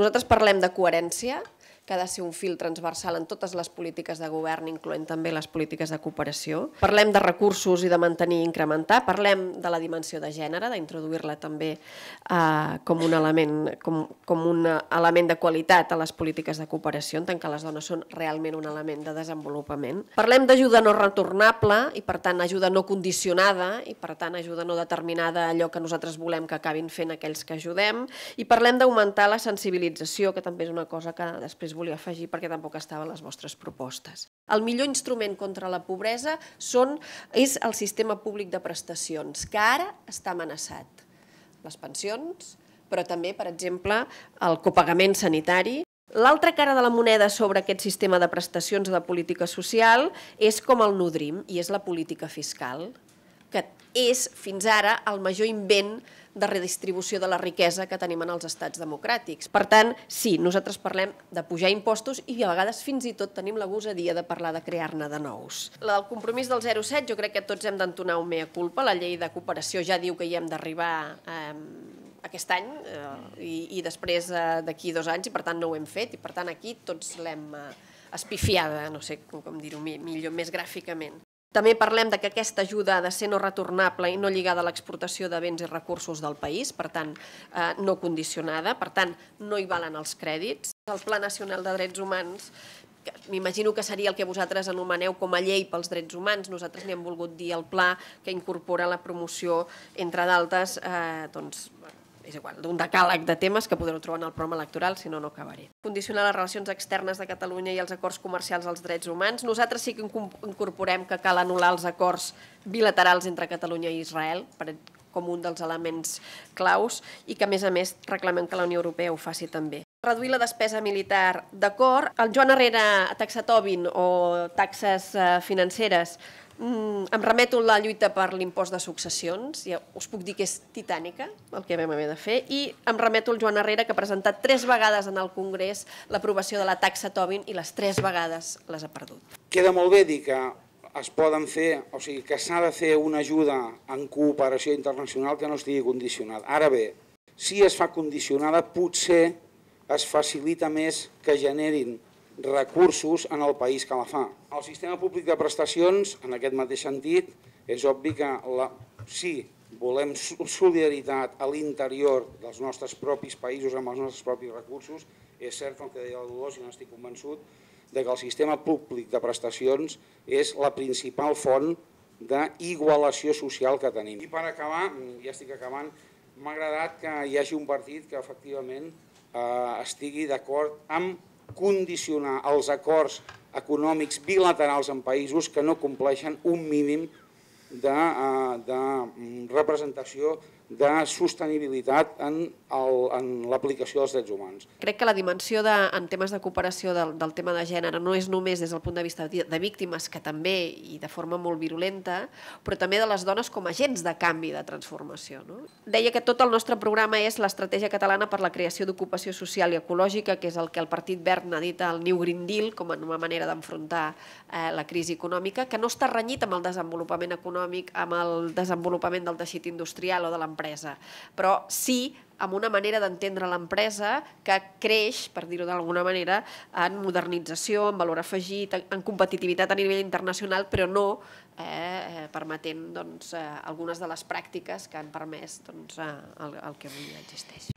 Nosaltres parlem de coherència, que ha de ser un fil transversal en totes les polítiques de govern, incloent també les polítiques de cooperació. Parlem de recursos i de mantenir i incrementar. Parlem de la dimensió de gènere, d'introduir-la també com un element de qualitat a les polítiques de cooperació, en tant que les dones són realment un element de desenvolupament. Parlem d'ajuda no retornable i, per tant, ajuda no condicionada i, per tant, ajuda no determinada a allò que nosaltres volem que acabin fent aquells que ajudem. I parlem d'augmentar la sensibilització, que també és una cosa que després volia afegir perquè tampoc estava a les vostres propostes. El millor instrument contra la pobresa és el sistema públic de prestacions, que ara està amenaçat. Les pensions, però també, per exemple, el copagament sanitari. L'altra cara de la moneda sobre aquest sistema de prestacions de política social és com el nodrim, i és la política fiscal, que és, fins ara, el major invent de redistribució de la riquesa que tenim en els estats democràtics. Per tant, sí, nosaltres parlem de pujar impostos i a vegades fins i tot tenim la gosadia de parlar de crear-ne de nous. El compromís del 0,7 jo crec que tots hem d'entonar un mea culpa. La llei de cooperació ja diu que hi hem d'arribar aquest any i després d'aquí 2 anys, i per tant no ho hem fet, i per tant aquí tots l'hem espifiada, no sé com dir-ho millor, més gràficament. També parlem que aquesta ajuda ha de ser no retornable i no lligada a l'exportació de béns i recursos del país, per tant, no condicionada, per tant, no hi valen els crèdits. El Pla Nacional de Drets Humans, m'imagino que seria el que vosaltres anomeneu com a llei pels drets humans, nosaltres n'hi hem volgut dir el pla que incorpora la promoció, entre d'altres, doncs, és igual, d'un decàleg de temes que podreu trobar en el programa electoral, si no, no acabaré. Condicionar les relacions externes de Catalunya i els acords comercials als drets humans. Nosaltres sí que incorporem que cal anul·lar els acords bilaterals entre Catalunya i Israel, com un dels elements claus, i que, a més, reclamem que la Unió Europea ho faci també. Reduir la despesa militar, d'acord. El Joan Herrera, taxa Tobin o taxes financeres, em remeto a la lluita per l'impost de successions, ja us puc dir que és titànica el que vam haver de fer, i em remeto al Joan Herrera, que ha presentat 3 vegades en el Congrés l'aprovació de la taxa Tobin i les 3 vegades les ha perdut. Queda molt bé dir que es poden fer, o sigui, que s'ha de fer una ajuda en cooperació internacional que no estigui condicionada. Ara bé, si es fa condicionada, potser es facilita més que generin recursos en el país que la fa. El sistema públic de prestacions, en aquest mateix sentit, és obvi que si volem solidaritat a l'interior dels nostres propis països amb els nostres propis recursos, és cert el que deia la Dolors, i no estic convençut, que el sistema públic de prestacions és la principal font d'igualació social que tenim. I per acabar, ja estic acabant, m'ha agradat que hi hagi un partit que efectivament estigui d'acord amb condicionar els acords econòmics bilaterals en països que no compleixen un mínim de representació de sostenibilitat en l'aplicació dels drets humans. Crec que la dimensió en temes de cooperació del tema de gènere no és només des del punt de vista de víctimes, que també, i de forma molt virulenta, però també de les dones com a agents de canvi, de transformació. Deia que tot el nostre programa és l'estratègia catalana per la creació d'ocupació social i ecològica, que és el que el Partit Verd n'ha dit el New Green Deal, com a una manera d'enfrontar la crisi econòmica, que no està renyit amb el desenvolupament econòmic, amb el desenvolupament del teixit industrial o de l'empresa, però sí amb una manera d'entendre l'empresa que creix, per dir-ho d'alguna manera, en modernització, en valor afegit, en competitivitat a nivell internacional, però no permetent algunes de les pràctiques que han permès el que avui existeix.